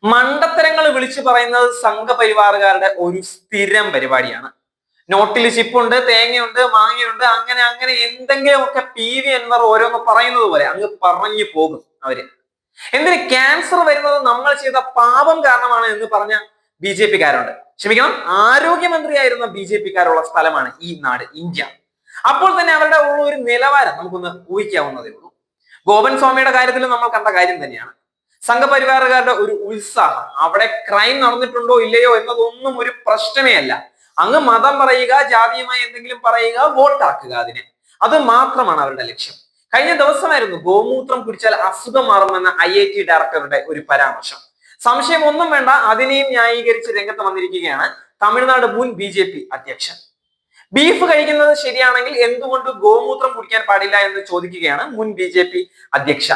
മണ്ടത്തരങ്ങൾ വിളിച്ചു പറയുന്നത് സംഘപരിവാറുകാരുടെ ഒരു സ്ഥിരം പരിപാടിയാണ്. നോട്ടിൽ ചിപ്പുണ്ട്, തേങ്ങയുണ്ട്, മാങ്ങയുണ്ട്, അങ്ങനെ അങ്ങനെ എന്തെങ്കിലുമൊക്കെ PV എന്നവർ ഓരോന്ന് പറയുന്നത് പോലെ അങ്ങ് പറഞ്ഞു പോകും അവര്. എന്തിന് ക്യാൻസർ വരുന്നത് നമ്മൾ ചെയ്ത പാപം കാരണമാണ് എന്ന് പറഞ്ഞ BJP-കാരുണ്ട്. ക്ഷമിക്കണം, ആരോഗ്യമന്ത്രിയായിരുന്ന BJP-കാരുള്ള സ്ഥലമാണ് ഈ നാട്, ഇന്ത്യ. അപ്പോൾ തന്നെ അവരുടെ ഉള്ള ഒരു നിലവാരം നമുക്കൊന്ന് ഊഹിക്കാവുന്നതേ ഉള്ളൂ. ഗോപൻ സ്വാമിയുടെ കാര്യത്തിൽ നമ്മൾ കണ്ട കാര്യം തന്നെയാണ്. സംഘപരിവാറുകാരുടെ ഒരു ഉത്സാഹം. അവിടെ ക്രൈം നടന്നിട്ടുണ്ടോ ഇല്ലയോ എന്നതൊന്നും ഒരു പ്രശ്നമേ അല്ല. അങ്ങ് മതം പറയുക, ജാതിയുമായി എന്തെങ്കിലും പറയുക, വോട്ടാക്കുക അതിന്. അത് മാത്രമാണ് അവരുടെ ലക്ഷ്യം. കഴിഞ്ഞ ദിവസമായിരുന്നു ഗോമൂത്രം കുടിച്ചാൽ അസുഖം മാറുമെന്ന IIT ഡയറക്ടറുടെ ഒരു പരാമർശം. സംശയം ഒന്നും വേണ്ട, അതിനെയും ന്യായീകരിച്ച് രംഗത്ത് വന്നിരിക്കുകയാണ് തമിഴ്നാട് മുൻ BJP അധ്യക്ഷൻ. ബീഫ് കഴിക്കുന്നത് ശരിയാണെങ്കിൽ എന്തുകൊണ്ട് ഗോമൂത്രം കുടിക്കാൻ പാടില്ല എന്ന് ചോദിക്കുകയാണ് മുൻ BJP അധ്യക്ഷ.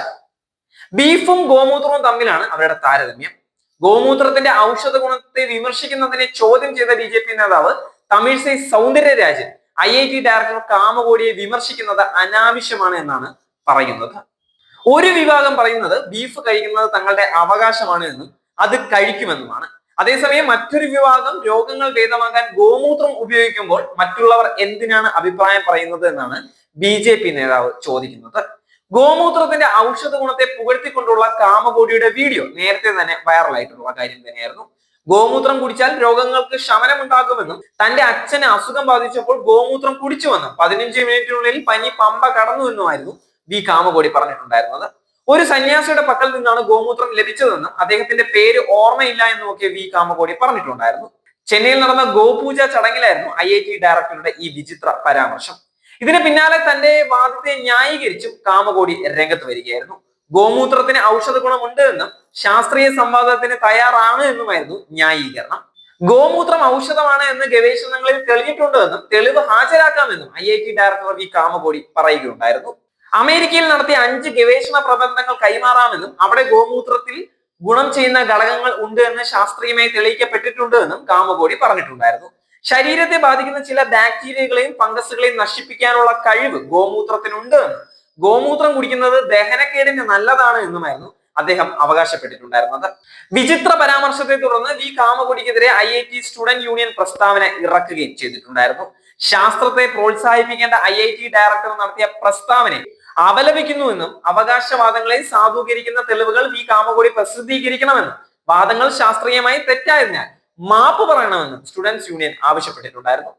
ബീഫും ഗോമൂത്രവും തമ്മിലാണ് അവരുടെ താരതമ്യം. ഗോമൂത്രത്തിന്റെ ഔഷധ ഗുണത്തെ വിമർശിക്കുന്നതിനെ ചോദ്യം ചെയ്ത BJP നേതാവ് തമിഴിസൈ സൗന്ദര്യരാജൻ IIT ഡയറക്ടർ കാമകോടിയെ വിമർശിക്കുന്നത് അനാവശ്യമാണ് എന്നാണ് പറയുന്നത്. ഒരു വിഭാഗം പറയുന്നത് ബീഫ് കഴിക്കുന്നത് തങ്ങളുടെ അവകാശമാണ് എന്നും അത് കഴിക്കുമെന്നുമാണ്. അതേസമയം മറ്റൊരു വിഭാഗം രോഗങ്ങൾ ഭേദമാകാൻ ഗോമൂത്രം ഉപയോഗിക്കുമ്പോൾ മറ്റുള്ളവർ എന്തിനാണ് അഭിപ്രായം പറയുന്നത് എന്നാണ് BJP നേതാവ് ചോദിക്കുന്നത്. ഗോമൂത്രത്തിന്റെ ഔഷധ ഗുണത്തെ പുകഴ്ത്തിക്കൊണ്ടുള്ള കാമകോടിയുടെ വീഡിയോ നേരത്തെ തന്നെ വൈറലായിട്ടുള്ള കാര്യം തന്നെയായിരുന്നു. ഗോമൂത്രം കുടിച്ചാൽ രോഗങ്ങൾക്ക് ശമനമുണ്ടാകുമെന്നും തന്റെ അച്ഛന് അസുഖം ബാധിച്ചപ്പോൾ ഗോമൂത്രം കുടിച്ചുവെന്നും 15 മിനിറ്റിനുള്ളിൽ പനി പമ്പ കടന്നുവെന്നുമായിരുന്നു കാമകോടി പറഞ്ഞിട്ടുണ്ടായിരുന്നത്. ഒരു സന്യാസിയുടെ പക്കൽ നിന്നാണ് ഗോമൂത്രം ലഭിച്ചതെന്നും അദ്ദേഹത്തിന്റെ പേര് ഓർമ്മയില്ല എന്നുമൊക്കെ കാമകോടി പറഞ്ഞിട്ടുണ്ടായിരുന്നു. ചെന്നൈയിൽ നടന്ന ഗോപൂജ ചടങ്ങിലായിരുന്നു IIT ഡയറക്ടറുടെ ഈ വിചിത്ര പരാമർശം. ഇതിന് പിന്നാലെ തന്റെ വാദത്തെ ന്യായീകരിച്ചും കാമകോടി രംഗത്ത് വരികയായിരുന്നു. ഗോമൂത്രത്തിന് ഔഷധ ഗുണമുണ്ട് എന്നും ശാസ്ത്രീയ സംവാദത്തിന് തയ്യാറാണ് എന്നുമായിരുന്നു ന്യായീകരണം. ഗോമൂത്രം ഔഷധമാണ് എന്ന് ഗവേഷണങ്ങളിൽ തെളിഞ്ഞിട്ടുണ്ട് എന്നും തെളിവ് ഹാജരാക്കാമെന്നും IIT ഡയറക്ടർ കാമകോടി പറയുകയുണ്ടായിരുന്നു. അമേരിക്കയിൽ നടത്തിയ 5 ഗവേഷണ പ്രബന്ധങ്ങൾ കൈമാറാമെന്നും അവിടെ ഗോമൂത്രത്തിൽ ഗുണം ചെയ്യുന്ന ഘടകങ്ങൾ ഉണ്ട് എന്ന് ശാസ്ത്രീയമായി തെളിയിക്കപ്പെട്ടിട്ടുണ്ട് എന്നും കാമകോടി പറഞ്ഞിട്ടുണ്ടായിരുന്നു. ശരീരത്തെ ബാധിക്കുന്ന ചില ബാക്ടീരിയകളെയും ഫംഗസുകളെയും നശിപ്പിക്കാനുള്ള കഴിവ് ഗോമൂത്രത്തിനുണ്ട് എന്നും ഗോമൂത്രം കുടിക്കുന്നത് ദഹനക്കേടിന് നല്ലതാണ് എന്നുമായിരുന്നു അദ്ദേഹം അവകാശപ്പെട്ടിട്ടുണ്ടായിരുന്നത്. വിചിത്ര പരാമർശത്തെ തുടർന്ന് കാമകോടിക്കെതിരെ IIT സ്റ്റുഡന്റ് യൂണിയൻ പ്രസ്താവന ഇറക്കുകയും ചെയ്തിട്ടുണ്ടായിരുന്നു. ശാസ്ത്രത്തെ പ്രോത്സാഹിപ്പിക്കേണ്ട IIT ഡയറക്ടർ നടത്തിയ പ്രസ്താവനയെ അപലപിക്കുന്നുവെന്നും അവകാശവാദങ്ങളെ സാധൂകരിക്കുന്ന തെളിവുകൾ കാമകോടി പ്രസിദ്ധീകരിക്കണമെന്നും വാദങ്ങൾ ശാസ്ത്രീയമായി തെറ്റായതിനാൽ മാപ്പ് പറയണമെന്നും സ്റ്റുഡൻസ് യൂണിയൻ ആവശ്യപ്പെട്ടിട്ടുണ്ടായിരുന്നു.